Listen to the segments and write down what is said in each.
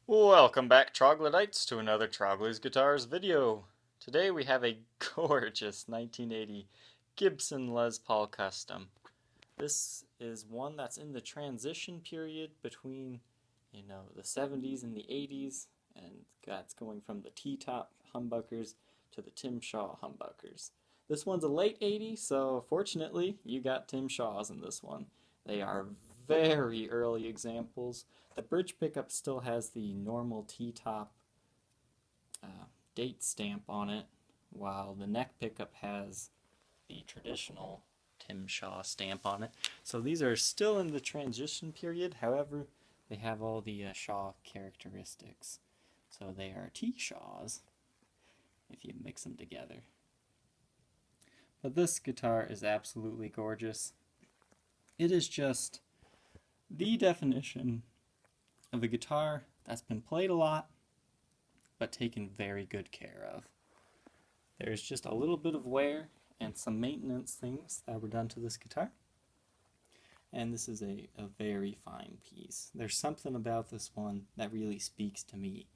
Welcome back, Troglodytes, to another Trogly's Guitars video. Today we have a gorgeous 1980 Gibson Les Paul Custom. This is one that's in the transition period between, the 70s and the 80s, and that's going from the T-top humbuckers to the Tim Shaw humbuckers. This one's a late 80s, so fortunately you got Tim Shaws in this one. They are very early examples. The bridge pickup still has the normal T-top date stamp on it, while the neck pickup has the traditional Tim Shaw stamp on it. So these are still in the transition period, however, they have all the Shaw characteristics. So they are T-Shaws if you mix them together. But this guitar is absolutely gorgeous. It is just the definition of a guitar that's been played a lot, but taken very good care of. There's just a little bit of wear and some maintenance things that were done to this guitar. And this is a very fine piece. There's something about this one that really speaks to me,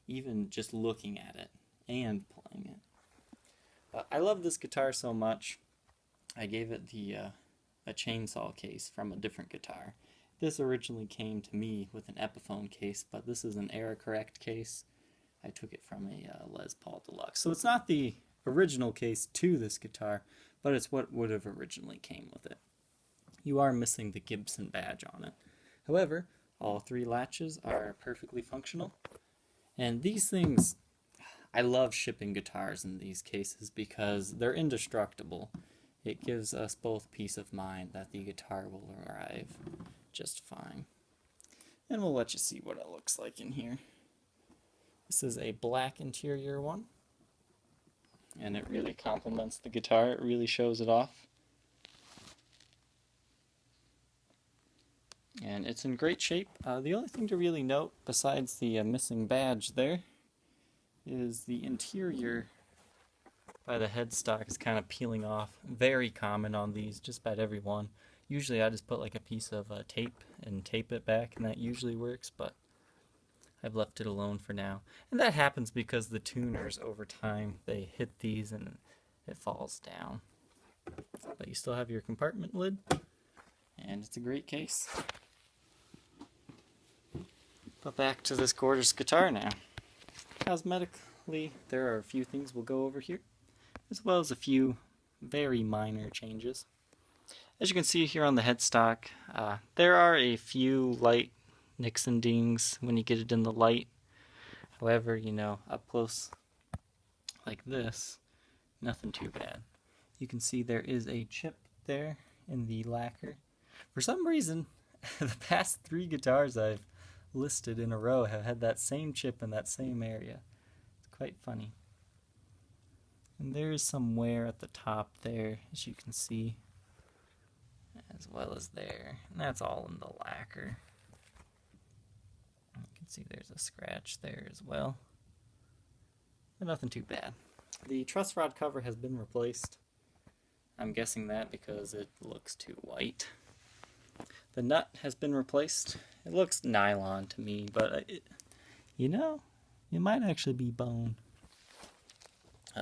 even just looking at it and playing it. I love this guitar so much, I gave it a chainsaw case from a different guitar. This originally came to me with an Epiphone case, but this is an error correct case. I took it from a Les Paul Deluxe. So it's not the original case to this guitar, but it's what would have originally came with it. You are missing the Gibson badge on it. However, all three latches are perfectly functional. And these things, I love shipping guitars in these cases because they're indestructible. It gives us both peace of mind that the guitar will arrive just fine. And we'll let you see what it looks like in here. This is a black interior one, and it really complements the guitar. It really shows it off. And it's in great shape. The only thing to really note, besides the missing badge there, is the interior by the headstock is kind of peeling off. Very common on these, just about every one. Usually I just put like a piece of tape and tape it back, and that usually works, but I've left it alone for now. And that happens because the tuners, over time, they hit these and it falls down. But you still have your compartment lid, and it's a great case. But back to this gorgeous guitar now. Cosmetically, there are a few things we'll go over here, as well as a few very minor changes. As you can see here on the headstock, there are a few light nicks and dings when you get it in the light. However, up close like this, nothing too bad. You can see there is a chip there in the lacquer. For some reason, the past 3 guitars I've listed in a row have had that same chip in that same area. It's quite funny. And there's some wear at the top there, as you can see, as well as there. And that's all in the lacquer. You can see there's a scratch there as well. But nothing too bad. The truss rod cover has been replaced. I'm guessing that because it looks too white. The nut has been replaced. It looks nylon to me, but it might actually be bone.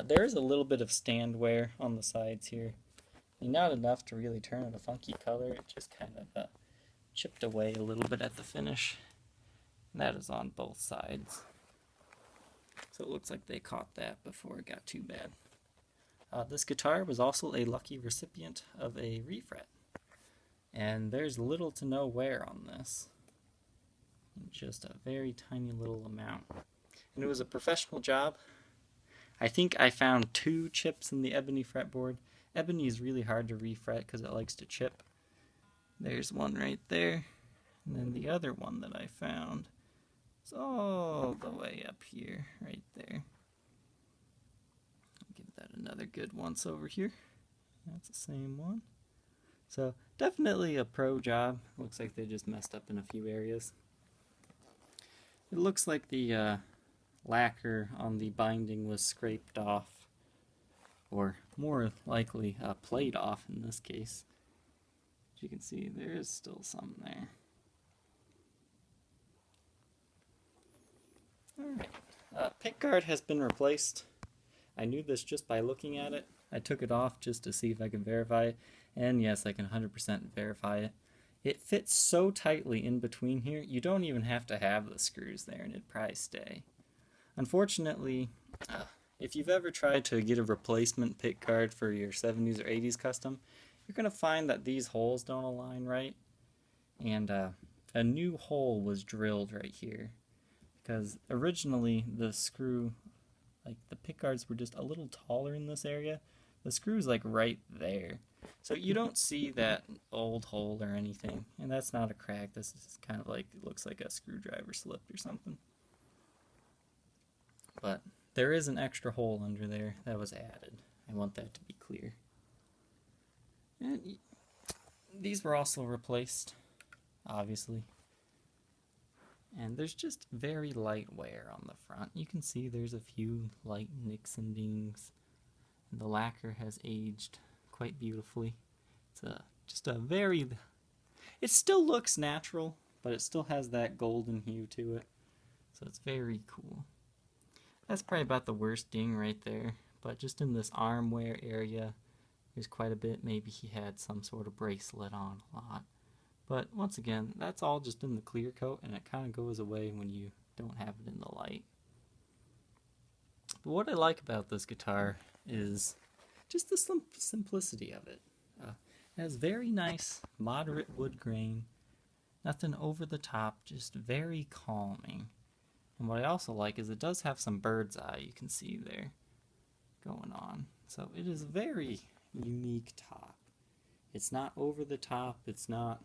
There is a little bit of stand wear on the sides here. Not enough to really turn it a funky color. It just kind of chipped away a little bit at the finish. And that is on both sides. So it looks like they caught that before it got too bad. This guitar was also a lucky recipient of a refret. And there's little to no wear on this. Just a very tiny little amount. And it was a professional job. I think I found 2 chips in the ebony fretboard. Ebony is really hard to refret because it likes to chip. There's one right there. And then the other one that I found is all the way up here, right there. I'll give that another good once over here. That's the same one. So definitely a pro job. Looks like they just messed up in a few areas. It looks like the lacquer on the binding was scraped off, or more likely played off in this case. As you can see, there is still some there. Alright, pickguard has been replaced. I knew this just by looking at it. I took it off just to see if I could verify it, and yes, I can 100% verify it. It fits so tightly in between here, you don't even have to have the screws there, and it'd probably stay. Unfortunately, if you've ever tried to get a replacement pickguard for your 70s or 80s custom, you're going to find that these holes don't align right, and a new hole was drilled right here, because originally the screw, like the pickguards were just a little taller in this area. The screw's like right there. So you don't see that old hole or anything. And that's not a crack. This is kind of like, it looks like a screwdriver slipped or something. But there is an extra hole under there that was added. I want that to be clear. And these were also replaced, obviously. And there's just very light wear on the front. You can see there's a few light nicks and dings. And the lacquer has aged quite beautifully. It's just a very... It still looks natural, but it still has that golden hue to it. So it's very cool. That's probably about the worst ding right there. But just in this arm wear area, there's quite a bit. Maybe he had some sort of bracelet on a lot. But once again, that's all just in the clear coat, and it kind of goes away when you don't have it in the light. But what I like about this guitar is just the simplicity of it. It has very nice, moderate wood grain, nothing over the top, just very calming. And what I also like is it does have some bird's eye you can see there going on. So it is a very unique top. It's not over the top, it's not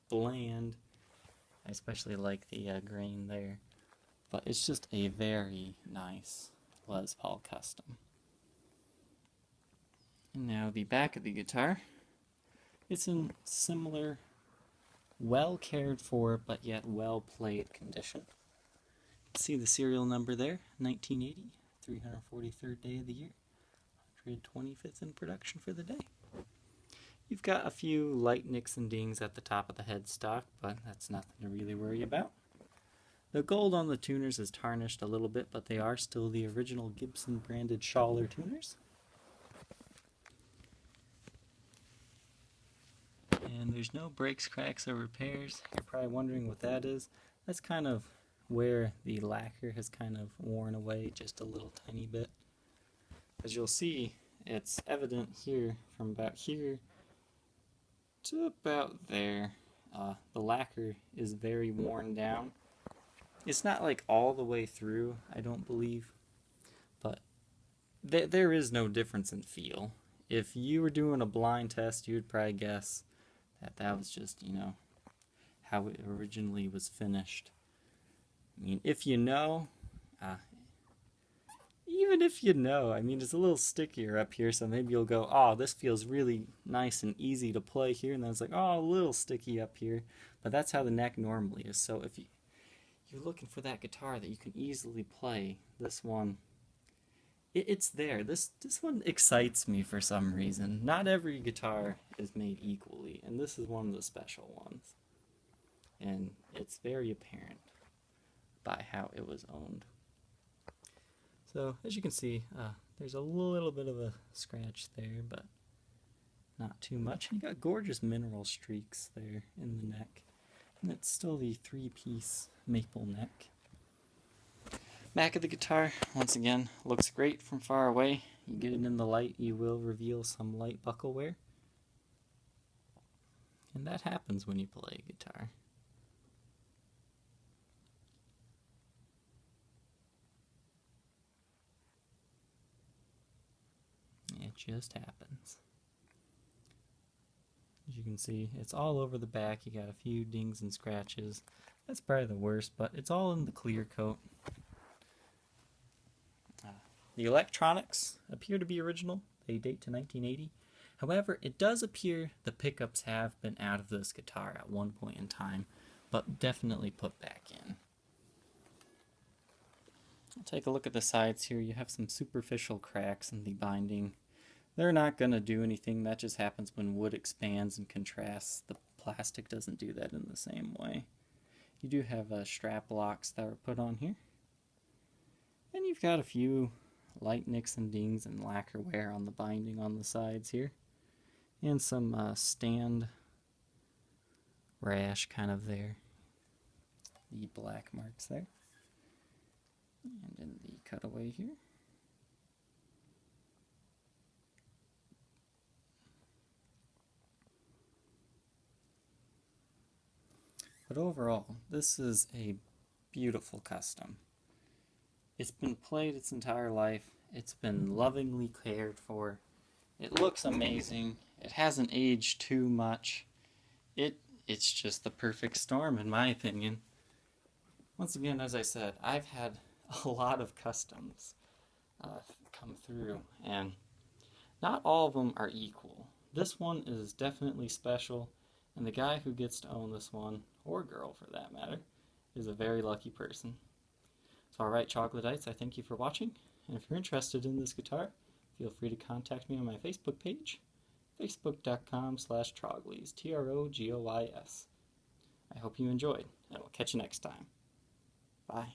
bland. I especially like the grain there. But it's just a very nice Les Paul custom. And now the back of the guitar. It's in similar, well cared for, but yet well played condition. See the serial number there, 1980, 343rd day of the year, 125th in production for the day. You've got a few light nicks and dings at the top of the headstock, but that's nothing to really worry about. The gold on the tuners is tarnished a little bit, but they are still the original Gibson branded Schaller tuners. And there's no breaks, cracks, or repairs. You're probably wondering what that is. That's kind of where the lacquer has kind of worn away just a little tiny bit. As you'll see, it's evident here from about here to about there. The lacquer is very worn down. It's not like all the way through, I don't believe, but there is no difference in feel. If you were doing a blind test, you would probably guess that was just, you know, how it originally was finished. I mean, if you know, even if you know, I mean, it's a little stickier up here, so maybe you'll go, oh, this feels really nice and easy to play here, and then it's like, oh, a little sticky up here. But that's how the neck normally is. So if you're looking for that guitar that you can easily play, this one, it's there. This one excites me for some reason. Not every guitar is made equally, and this is one of the special ones. And it's very apparent by how it was owned. So, as you can see, there's a little bit of a scratch there, but not too much. And you got gorgeous mineral streaks there in the neck. And it's still the three-piece maple neck. Back of the guitar, once again, looks great from far away. You get it in the light, you will reveal some light buckle wear. And that happens when you play a guitar. It just happens. As you can see, it's all over the back. You got a few dings and scratches. That's probably the worst, but it's all in the clear coat. The electronics appear to be original. They date to 1980. However, it does appear the pickups have been out of this guitar at one point in time, but definitely put back in. I'll take a look at the sides here. You have some superficial cracks in the binding. They're not going to do anything. That just happens when wood expands and contrasts. The plastic doesn't do that in the same way. You do have strap locks that were put on here. And you've got a few light nicks and dings and lacquer wear on the binding on the sides here. And some stand rash kind of there. The black marks there. And in the cutaway here. But overall, this is a beautiful custom. It's been played its entire life. It's been lovingly cared for. It looks amazing. It hasn't aged too much. It's just the perfect storm, in my opinion. Once again, as I said, I've had a lot of customs come through, and not all of them are equal. This one is definitely special, and the guy who gets to own this one, or girl for that matter, is a very lucky person. So alright, Troglodytes, I thank you for watching, and if you're interested in this guitar, feel free to contact me on my Facebook page, facebook.com/Troglys, Trogoys. I hope you enjoyed, and we'll catch you next time. Bye.